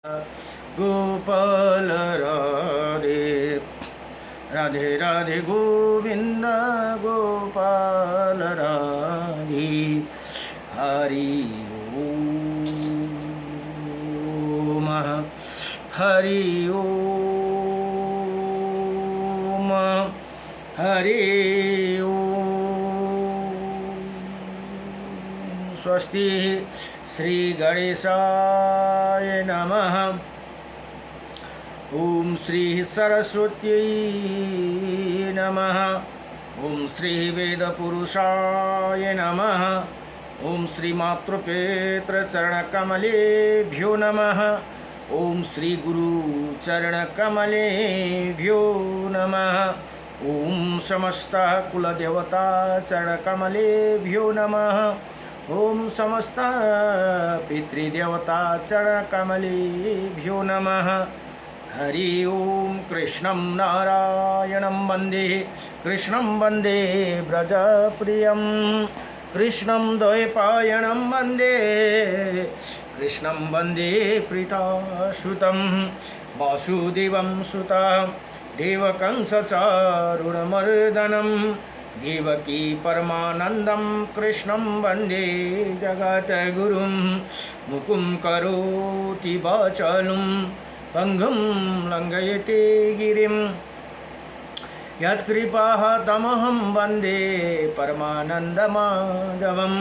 गोपाल राधे राधे राधे गोविंद गोपाल राधे हरि ओम हरि ओम हरि ओम। स्वस्ति श्री गणेशाय नमः। ओम श्री सरस्वत्यै नमः। ओम श्री वेदपुरुषाय नमः। ओम श्री मातृपेत्रचरणकमलेभ्यो नमः। ओम श्री गुरुचरणकमलेभ्यो नमः। ओम समस्त कुलदेवता चरणकमलेभ्यो नमः। ओम समस्त पितृदेवता चरणकमलेभ्यो नमः। हरि ओम कृष्णं नारायणं वन्दे कृष्णं वन्दे व्रजप्रियं कृष्णं द्वैपायनं वन्दे कृष्णं वन्दे प्रीतासुतं वासुदेवं सुतं देवकंसचारुणमर्दनं देवकी परमानन्दं कृष्णं वन्दे जगद्गुरुं मुकुं करोति वाचालं पंगुं लंघयते गिरिं यत्कृपाः तमहं वन्दे परमानन्दमाधवं।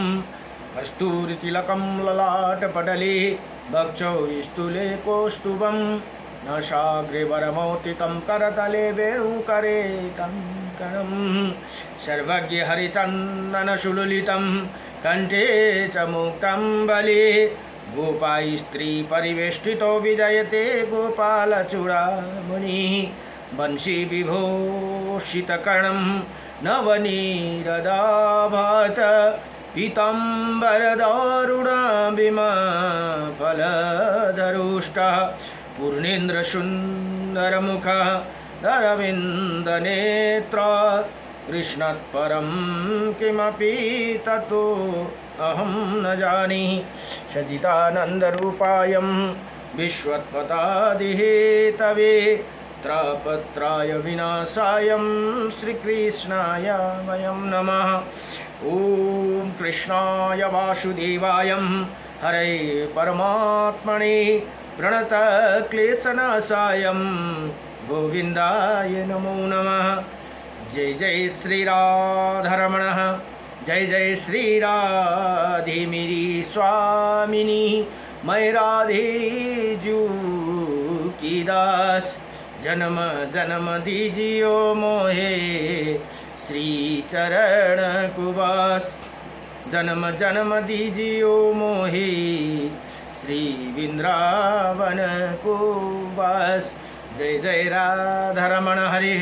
कस्तूरितिलकं ललाटपटले वक्षौ स्थूले कौस्तुभं नासाग्रवरमौक्तिकं करतले वेणुकरे कङ्कणं सर्वज्ञ हरिचन्दनसुललितं कण्ठे च मुक्तं बले गोपाय स्त्री परिवेष्टितो विजयते गोपालचूडामणिः वंशी विभूषितकर्णं नवनीरदाभात पीताम्बरदारुणाभिमफलधरुष्टः पूर्णेन्द्रसुन्दरमुखः अरविन्दनेत्रा कृष्णात्परं किमपि ततो अहं न जानीहि। सच्चिदानन्दरूपायं विश्वोत्पत्यादिहेतवे त्रापत्राय विनाशायं श्रीकृष्णाय वयं नमः। ॐ कृष्णाय वासुदेवाय हरे परमात्मने प्रणतक्लेशनाशाय गोविन्दाय नमो नमः। जय जय श्री राधारमण जय जय श्री राधे मेरी स्वामिनी मैं राधे जू की दास। जन्म जन्म दीजियो मोहे श्री चरण कुवास। जन्म जन्म दीजियो मोहे श्री वृंदावन कुवास। जय जय राधारमण हरे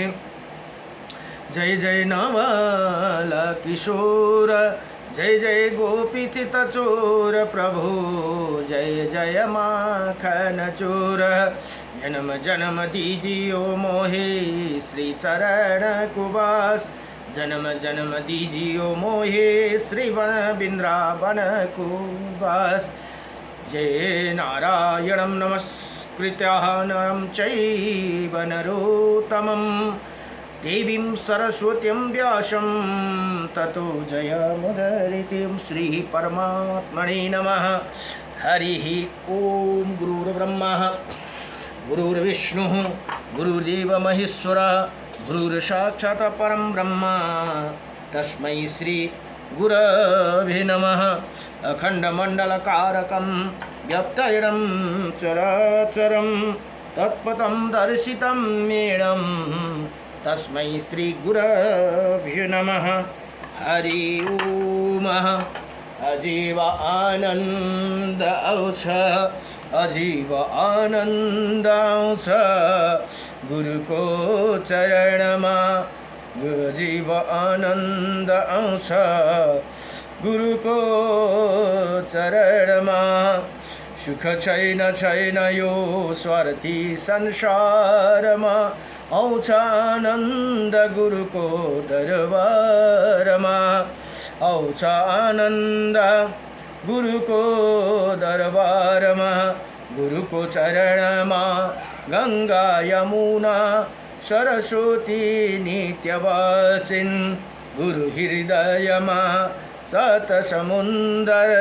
जय जय नवल किशोर जय जय गोपीचितचोर प्रभु जय जय माखन चोर। जन्म जन्म दीजियो मोहे श्री चरण कुवास। जन्म जन्म दीजियो मोहे श्री वृंदावन कुवास। जय नारायणं नमस्कृत्य नरं चैव नरोत्तमं देवीं सरस्वतीं व्यासं ततो जयमुदीरयेत्। श्री परमात्मने नमः। हरिः ओम। गुरुर्ब्रह्मा गुरुर्विष्णुः गुरुर्देव महेश्वरः गुरुर्साक्षात् परं ब्रह्म तस्मै श्री गुरवे नमः। अखण्डमण्डलकारकं व्याप्तयनं चराचरं तत्पदं दर्शितं येनं तस्मै श्री गुरवे नमः। हरि ओम। अजीव आनंद औष अजीव आनंद औष गुरु को चरणमा अजीव आनंद अंश गुरु को चरणमा। सुख छैन छैन यो स्वार्थी संसारमा औछ आनंद गुरु को दरबारमा औछ आनंद गुरु को दरबार में गुरुको चरणमा गङ्गा यमुना सरस्वती नित्य बसिन् गुरु हृदयमा सत समुन्दर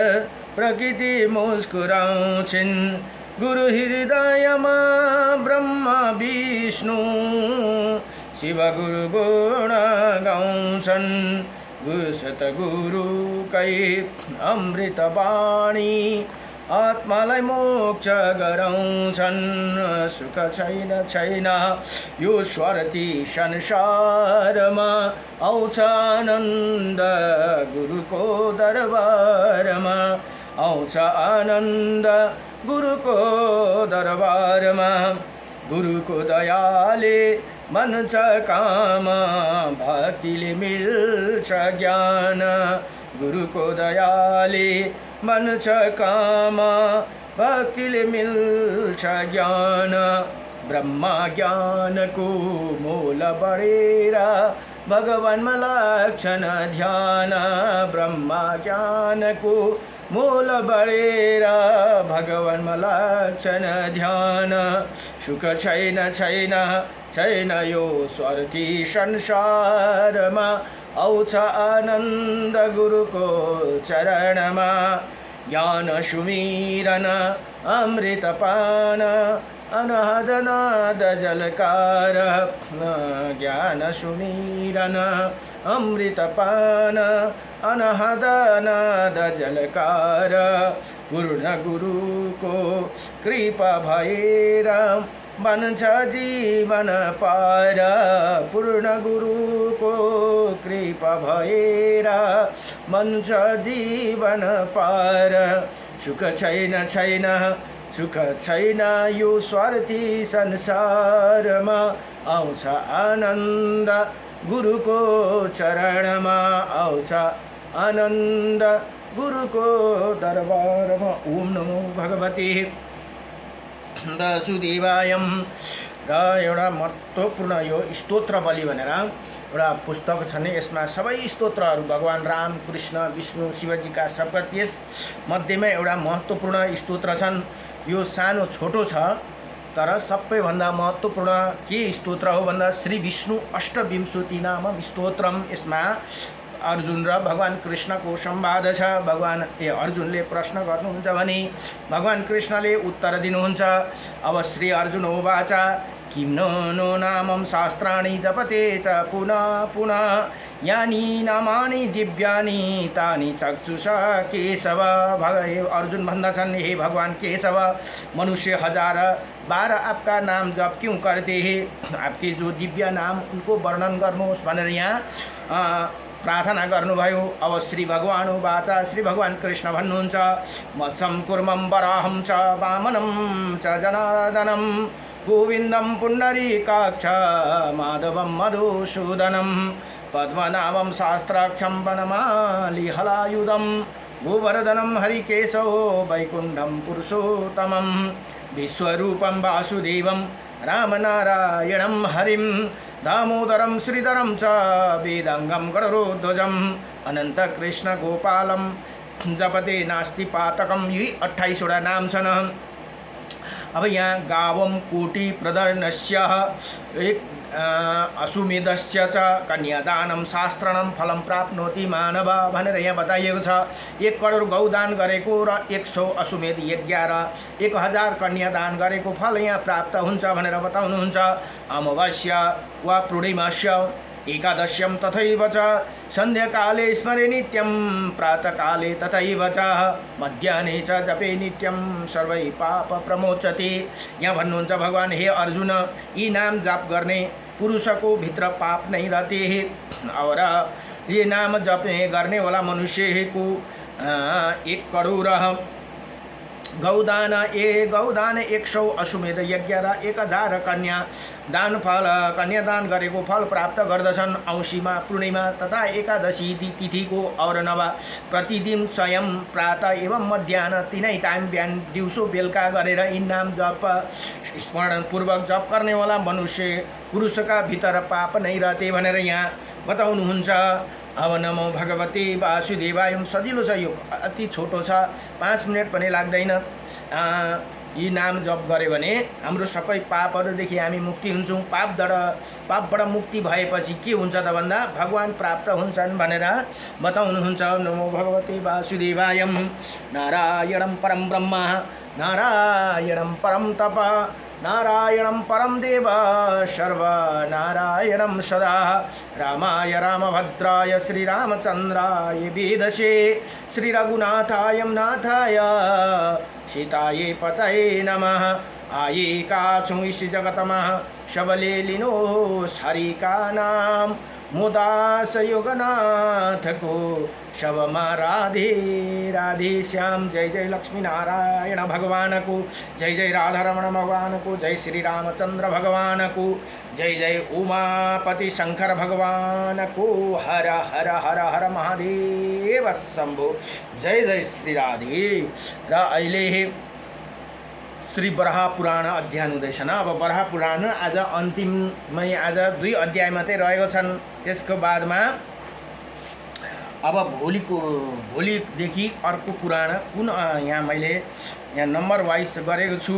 प्रकृति मुस्कुराउँछिन् गुरु हृदयमा ब्रह्मा विष्णु शिव गुरु गुण गाउँछन् गुरु सतगुरुकै अमृत बाणी आत्मालाई मोक्ष गराउँछन् सुख छैन छैन यो स्वार्थी संसारमा आउँछ आनन्द गुरुको दरबारमा आउँछ आनन्द गुरुको दरबारमा गुरुको दयाले मन छ काम भक्तिले मिल्छ ज्ञान गुरुको दयाले मन छ काम भक्तिले मिल्छ ज्ञान ब्रह्मा ज्ञानको मोल बढेर भगवानमा लाग्छन् ध्यान ब्रह्मा ज्ञानको मोल बढेर भगवानमा लाग्छन् ध्यान सुख छैन छैन छैन यो स्वार्थी संसारमा आउँछ आनन्द गुरुको चरणमा ज्ञान सुमिरन अमृत पान अनाद नाद जलकार ज्ञान सुमिरन अमृत पान अनाद नाद जलकार पूर्ण गुरुको कृपा भएर बन्छ जीवन पार पूर्ण गुरुको कृपा भएर बन्छ जीवन पार सुख छैन छैन सुख छैन यो स्वार्थी संसारमा आउँछ आनन्द गुरुको चरणमा आउँछ आनन्द गुरुको दरबारमा ओम नमो भगवते वासुदेवायम र एउटा महत्त्वपूर्ण यो स्तोत्र बलि भनेर एउटा पुस्तक छ नि यसमा सबै स्तोत्रहरू भगवान राम कृष्ण विष्णु शिवजीका सबका त्यस मध्येमा एउटा महत्त्वपूर्ण स्तोत्र छन् यो सानो छोटो छ तर सबैभन्दा महत्त्वपूर्ण के स्तोत्र हो भन्दा श्री विष्णु अष्टविंशति नाम स्तोत्रम यसमा अर्जुन र भगवान कृष्णको संवाद छ भगवान अर्जुनले प्रश्न गर्नुहुन्छ भने भगवान कृष्णले उत्तर दिनुहुन्छ अब श्री अर्जुन उवाच किं नो नामं शास्त्राणि जपते च पुनः पुनः यानि नामानि दिव्यानि तानि चक्षुषा केशव अर्जुन भन्दछन् हे भगवान केशव मनुष्य 1012 आपका नाम जप क्यों करते हैं आपके जो दिव्य नाम उनको वर्णन गर्नुहोस् भनेर यहाँ प्रार्थना गर्नुभयो अब श्री भगवान वाचा श्री भगवान कृष्ण भन्नुहुन्छ मत्सं कुर्मं वराहं च वामनं च जनार्दनं गोविन्दं पुण्डरीकाक्ष माधवं मधुसूदनं पद्मनाभं शास्त्राक्षं वनमाली हलायुधं गोवर्धनं हरिकेशव वैकुण्ठं पुरुषोत्तमं विश्वरूपं वासुदेवं रामनारायणं हरिं दामोदरं श्रीधरं च वेदांगं गणरोध्वजं अनंत कृष्ण गोपालं जपते नास्ति पातकं यी 28 वटा नाम छन् अब यहाँ गावम कोटि प्रदर्नस्य एक अश्वमेधस्य च कन्यादानं शास्त्रणं फलं प्राप्नोति मानव भनेर यहाँ बताइएको छ 1 करोड गौदान गरेको र 100 अश्वमेध यज्ञ र 1000 कन्यादान गरेको फल यहाँ प्राप्त हुन्छ भनेर बताउनुहुन्छ अमावास्या वा पूर्णिमास्य एकादश्यं तथैव च सन्ध्याकाले स्मरे नित्यं प्रातःकाले तथैव च मध्याह्ने च जपे नित्यं सर्वै पाप प्रमोचति यहाँ भन्नुहुन्छ भगवान हे अर्जुन यी नाम जाप गर्ने पुरुषको भित्र पाप नहीं रहते और ये नाम जपने गर्ने वाला मनुष्य को 1 करोड गौदान 100 अश्वमेध यज्ञ र 1000 कन्या दान फल कन्यादान गरेको फल प्राप्त गर्दछन् औँसीमा पूर्णिमा तथा एकादशी तिथिको और नवा प्रतिदिन स्वयं प्रातः एवं मध्याह्न तीनै टाइम बिहान दिउँसो बेलुका गरेर यी नाम जप स्मरण पूर्वक जप गर्नेवाला मनुष्य पुरुषका भित्र पाप नै रहते भनेर यहाँ बताउनुहुन्छ अब नमो भगवते वासुदेवाय सजिलो छ यो अति छोटो छ 5 मिनट पनि लाग्दैन यी नाम जप गऱ्यो भने हाम्रो सबै पापहरूदेखि हामी मुक्ति हुन्छौँ। पापबाट मुक्ति भएपछि के हुन्छ त भन्दा भगवान प्राप्त हुन्छन् भनेर बताउनुहुन्छ। नमो भगवते वासुदेवाय। नारायणं परम ब्रह्म नारायणं परम तप नारायणं परम देव सर्वनारायणं सदा। रामाय रामभद्राय श्रीरामचन्द्राय वेदसे श्रीरघुनाथाय नाथाय सीताये पतये नमः। आये काछुं इस जगतमा सबले लिनोस् हरि का नाम। मुदास योगनाथको शबमा राधे राधे श्याम। जय जय लक्ष्मी नारायण भगवान को, जय जय राधारमण भगवान को, जय श्री रामचंद्र भगवान को, जय जय उमापति शंकर भगवान को। हर हर हर हर महादेव शंभो। जय जय श्री राधे। र अहिले श्री बराह पुराण अध्ययन हुँदैछ। अब बराह पुराण आज अन्तिममै, आज 2 अध्याय मात्रै रहेको छन्। त्यसको बादमा अब भोलिदेखि अर्को पुराण कुन यहाँ मैले यहाँ नम्बर वाइज गरेको छु।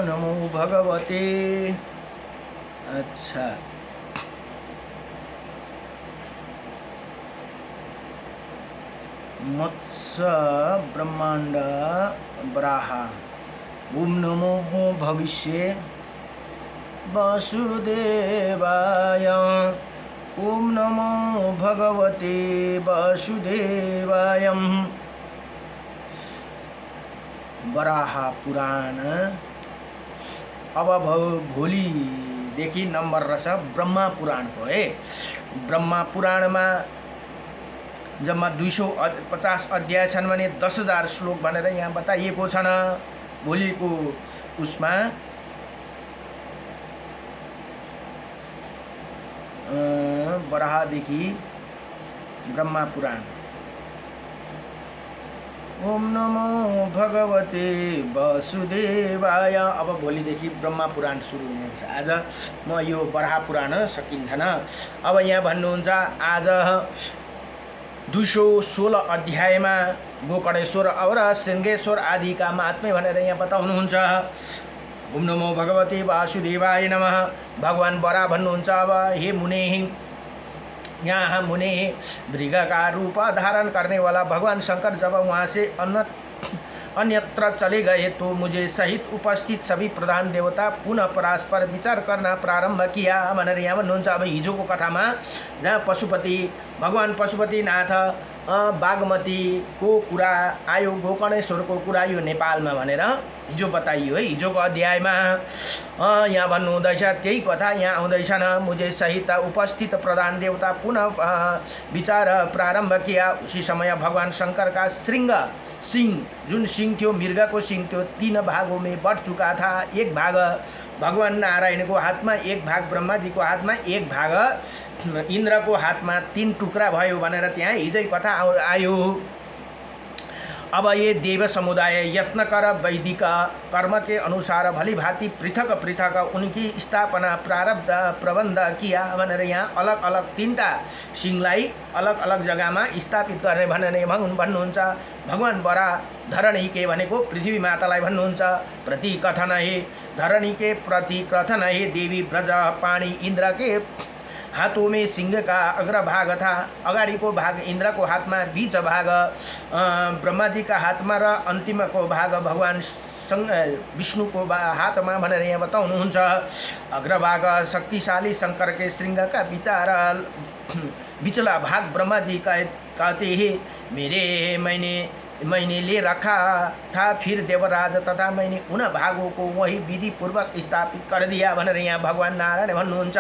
नमो भगवते। अच्छा, मत्स्य ब्रह्मांड बराह। ओम नमो भविष्य वासुदेवाय। ओम नमो भगवते वासुदेवाय। बराह पुराण अब भोलिदेखि नम्बर रहेछ ब्रह्मा पुराणको है। ब्रह्मा पुराणमा जम्मा 250 अध्याय छन् भने 10,000 श्लोक भनेर यहाँ बताइएको छन्। भोलिको उसमा बराहदेखि ब्रह्मा पुराण। ओम नमो भगवते वासुदेवाय। अब भोलिदेखि ब्रह्मा पुराण सुरु हुनेछ। आज म यो बराह पुराण सकिन्छन्। अब यहाँ भन्नुहुन्छ आज 216 अध्यायमा गोकर्णेश्वर और श्रृंगेश्वर आदि का महात्म्य भनेर यहाँ बताउनुहुन्छ। ओम नमो भगवते वासुदेवाय नमः। भगवान बरा भन्नुहुन्छ अब हे मुने, यहाँ मुने मृग का रूप धारण करने वाला भगवान शंकर जब वहाँ से अन्यत्र चले गए तो मुझे सहित उपस्थित सभी प्रधान देवता पुनः परस्पर विचार करना प्रारंभ किया भनेर यहाँ भन्नुहुन्छ। अब हिजोको कथामा जहाँ भगवान पशुपतिनाथ बागमतीको कुरा आयो, गोकर्णेश्वरको कुरा यो नेपालमा भनेर हिजो बताइयो है। हिजोको अध्यायमा यहाँ भन्नुहुँदैछ त्यही कथा यहाँ आउँदैछन्। मुझे सहित उपस्थित प्रधान देवता पुनः विचार प्रारंभ किया। उसी समय भगवान शंकर का सिंह जुन सिंह थियो, मृगको सिंह थियो, 3 भागों में बट चुका था। एक भाग भगवान नारायण को हातमा, एक भाग ब्रह्मा जी को हातमा, एक भाग इंद्र को हातमा 3 टुक्रा भयो भनेर त्यहाँ हिजै कथा आयो। अब ये देव समुदाय यत्न कर वैदिक कर्म के अनुसार भली भांति पृथक पृथक उनकी स्थापना प्रारब्ध प्रबन्ध किया भनेर यहाँ अलग अलग 3टा सिंहलाई अलग अलग जग्गामा स्थापित गर्ने भनेर भन्नुहुन्छ। भगवान बरा धरणी के भनेको पृथ्वी मातालाई भन्नुहुन्छ। प्रति कथन हे धरणी के प्रति कथन हे देवी ब्रज पाणी इंद्र के हाथों में सिंह का अग्रभाग था। अगाडि को भाग इंद्र को हाथ में, बीच भाग ब्रह्मा जी का हाथ में र अंतिम को भाग भगवान विष्णु को हाथ में भनेर यहाँ बताउनुहुन्छ। अग्रभाग शक्तिशाली शंकर के श्रृंग का विचार, बिचला भाग ब्रह्मा जी का कहते हैं मैंने ले रखा था, फिर देवराज तथा मैंने उन भागों को वही विधि पूर्वक स्थापित कर दिया भनेर यहाँ भगवान नारायण भन्नुहुन्छ।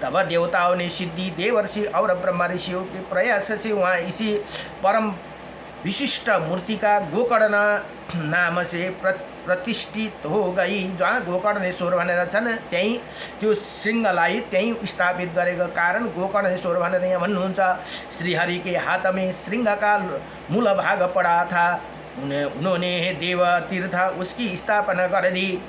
तब देवताओं ने सिद्धि देवर्षि और ब्रह्म ऋषियों के प्रयास से वहाँ इसी परम विशिष्ट मूर्ति का गोकर्ण नाम से प्रतिष्ठित हो गई। जहाँ गोकर्णेश्वर भनेर छन् त्यही त्यो सिंहलाई त्यही स्थापित गरेको कारण गोकर्णेश्वर भनेर यहाँ भन्नुहुन्छ। श्रीहरि के हाथ में श्रृंग का मूल भाग पड़ा था। उन्होंने देव तीर्थ उसकी स्थापना कर दी।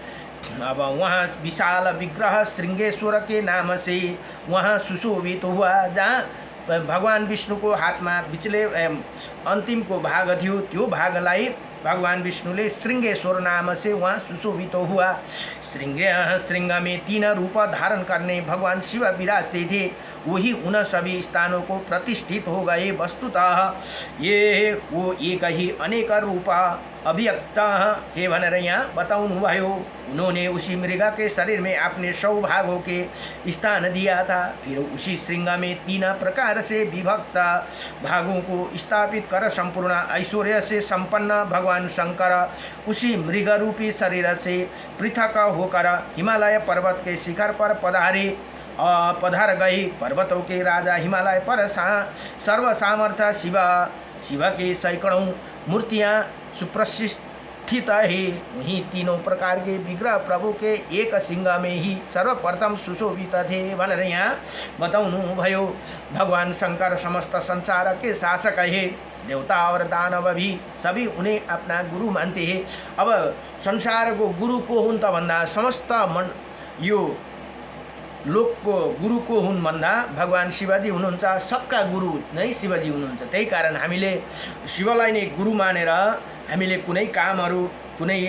अब वहाँ विशाल विग्रह श्रृंगेश्वर के नाम से वहाँ सुशोभित हुआ। जहाँ भगवान विष्णुको हातमा बिचले अन्तिमको भाग थियो, त्यो भागलाई भगवान विष्णुले श्रृंगेश्वर नाम से वहाँ सुशोभित हुआ। श्रृंग में 3 रूप धारण करने भगवान शिव विराजते थे, वही उन सभी स्थानों को प्रतिष्ठित हो गए। वस्तुतः ये वो एक ही अनेक रूप अभिव्यक्त है भनेर यहाँ बताउनु भयो। उन्होंने उसी मृग के शरीर में अपने 100 भागों के स्थान दिया था। फिर उसी श्रृंग में 3 प्रकार से विभक्त भागों को स्थापित कर संपूर्ण ऐश्वर्य से संपन्न भगवान शंकर उसी मृग रूपी शरीर से पृथक होकर हिमालय पर्वत के शिखर पर पधार गए। पर्वतों के राजा हिमालय पर सर्व सामर्थ्य शिव के सैकड़ों मूर्तियाँ सुप्रतिष्ठित है। वहीं 3 प्रकार के विग्रह प्रभु के एक सिंह में ही सर्वप्रथम सुशोभित थे भनेर यहाँ बताउनु भयो। भगवान शंकर समस्त संसार के शासक है। देवता और दानव भी सभी उन्हें अपना गुरु मानते हैं। अब संसार को गुरु को हुन् त भन्दा समस्त यो लोक को गुरु को हुन् भन्दा भगवान शिवजी हुनुहुन्छ। सबका गुरु नै शिवजी हुनुहुन्छ। त्यही कारण हामीले शिवलाई नै गुरु मानेर हामीले कुनै कामहरू कुनै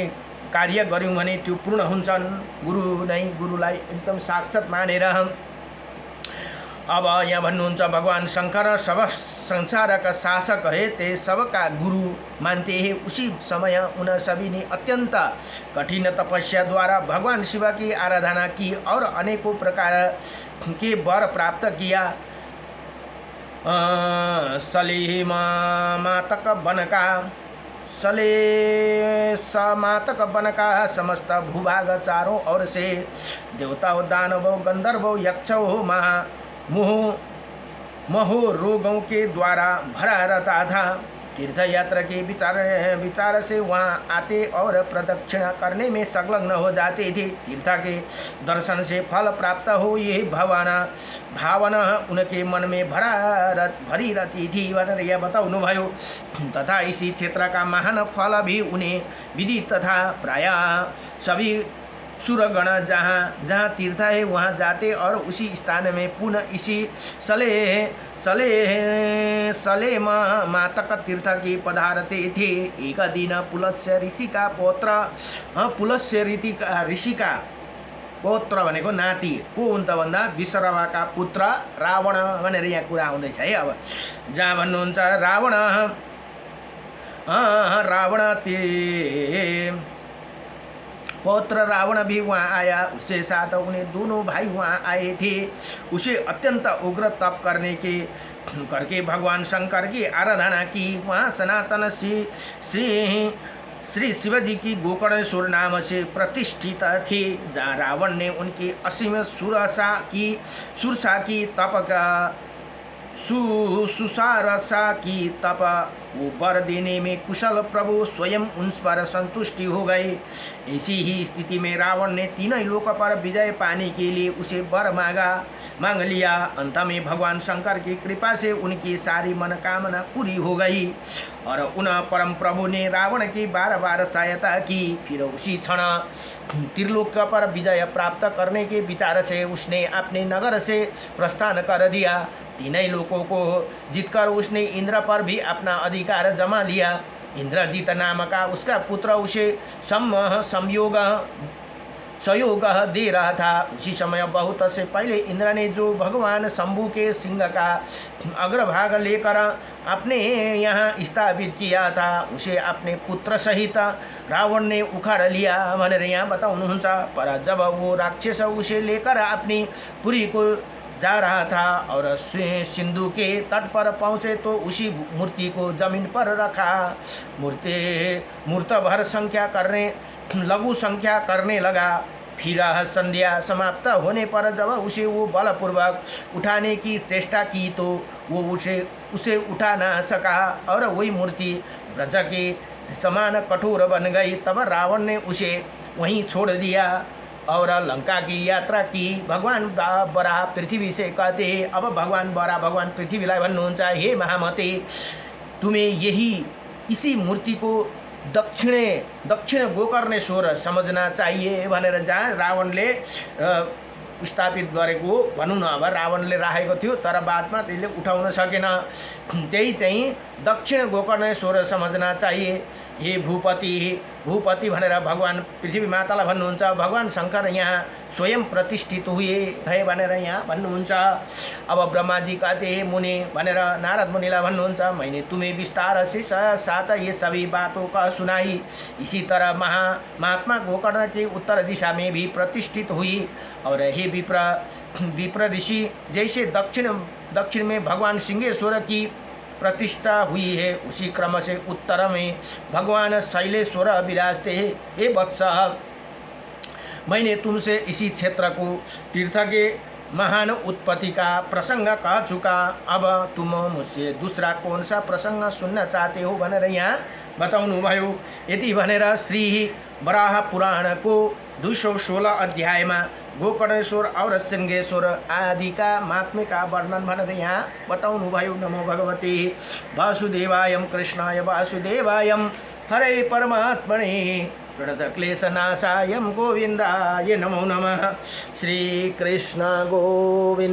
कार्य गर्यौं भने त्यो पूर्ण हुन्छन्। गुरुलाई एकदम साक्षात मानेर। अब यहाँ भन्नुहुन्छ भगवान शंकर सब संसार का शासक है, ते सबका गुरु मानते हैं। उसी समय उन सभी ने अत्यंत कठिन तपस्या द्वारा भगवान शिव की आराधना की और अनेकों प्रकार के वर प्राप्त किया। समातक वन का समस्त भूभाग चारों ओर से देवताओं, दानवों, गंधर्वों, यक्षों, महो रोगों के द्वारा भरा रहता था। तीर्थ यात्रा के विचार से वहाँ आते और प्रदक्षिणा करने में संलग्न हो जाते थे। तीर्थ के दर्शन से फल प्राप्त हो, यही भावना उनके मन में भरी रहती थी भनेर यह बताउनु भयो। तथा इसी क्षेत्र का महान फल भी उन्हें विदित तथा प्राय सभी सुरगण जहाँ तीर्थ है वहाँ जाते और उसी स्थान में पुनः इसी सले मातक तीर्थ की पधारते थे। एक दिन पुलत्स्य ऋषि का पौत्र ऋषि का पौत्र भनेको नाति को हुन् त भन्दा विश्रवाका पुत्र रावण भनेर यहाँ कुरा आउँदैछ है। अब जहाँ भन्नुहुन्छ रावण पौत्र रावण भी वहाँ आया। उसके साथ उन्हें दोनों भाई वहाँ आए थे। उसे अत्यंत उग्र तप करके भगवान शंकर की आराधना की। वहाँ सनातन श्री शिवजी की गोकर्णेश्वर नाम से प्रतिष्ठित थे। जहाँ रावण ने उनकी असीम सुरसा की तप सुसारसा की तप वो वर देने में कुशल प्रभु स्वयं उन पर संतुष्टि हो गए। ऐसी ही स्थिति में रावण ने 3 लोक पर विजय पाने के लिए उसे वर मांग लिया। अंत में भगवान शंकर की कृपा से उनकी सारी मनोकामना पूरी हो गई और उन परम प्रभु ने रावण की बार सहायता की। फिर उसी क्षण त्रिलोक पर विजय प्राप्त करने के विचार से उसने अपने नगर से प्रस्थान कर दिया। 3 लोकों को जीतकर उसने इंद्र पर भी अपना अधिकार जमा लिया। इंद्रजीत नाम का उसका पुत्र उसे सहयोग दे रहा था। उसी समय बहुत से पहले इंद्र ने जो भगवान शंभु के सिंह का अग्रभाग लेकर अपने यहाँ स्थापित किया था, उसे अपने पुत्र सहित रावण ने उखाड़ लिया भनेर यहाँ बताउनुहुन्छ। पर जब वो राक्षस उसे लेकर अपनी पुरी को जा रहा था और सिंधु के तट पर पहुँचे तो उसी मूर्ति को जमीन पर रखा। मूर्त भर लघु संख्या करने लगा। फिर संध्या समाप्त होने पर जब उसे वो बलपूर्वक उठाने की चेष्टा की तो वो उसे उठा ना सका और वही मूर्ति ब्रज के समान कठोर बन गई। तब रावण ने उसे वहीं छोड़ दिया और लंका की यात्रा की। भगवान बराह पृथ्वी से कहते हैं। अब भगवान बराह भगवान पृथ्वीलाई भन्नुहुन्छ, हे महामते, तुम्हें इसी मूर्ति को दक्षिण गोकर्णेश्वर समझना चाहिए भनेर जहाँ रावणले स्थापित गरेको भनौँ न। अब रावणले राखेको थियो तर बादमा त्यसले उठाउन सकेन। त्यही चाहिँ दक्षिण गोकर्णेश्वर समझना चाहिए। हे भूपति, भूपति भनेर भगवान पृथ्वी मातालाई भन्नुहुन्छ। भगवान शङ्कर यहाँ स्वयं प्रतिष्ठित हुए है भनेर यहाँ भन्नुहुन्छ। अब ब्रह्माजी कहते हे मुनि भनेर नारद मुनिलाई भन्नुहुन्छ। मैंने तुम्हें विस्तार से साथ ये सभी बातों का सुनाई। इसी तरह महात्मा गोकर्ण के उत्तर दिशा में भी प्रतिष्ठित हुई। और हे विप्र ऋषि, जैसे दक्षिण में भगवान सिंहेश्वर की प्रतिष्ठा हुई है, उसी क्रम से उत्तर में भगवान शैलेश्वर विराजते हैं। हे वत्स, मैंने तुमसे इसी क्षेत्र को तीर्थ के महान उत्पत्ति का प्रसंग कह चुका। अब तुम मुझसे दूसरा कौन सा प्रसंग सुनना चाहते हो भनेर यहाँ बताउनु भयो। यति भनेर श्री वराह पुराण को 216 अध्यायमा गोकर्णेश्वर और सिंहेश्वर आदि का महात्म्य का वर्णन भनेर यहाँ बताउनु भयो। नमो भगवते वासुदेवाय कृष्णाय वासुदेवाय हरे परमात्मने प्रणतक्लेशनाशाय गोविन्दाय नमो नमः। श्री कृष्ण गोविन्द।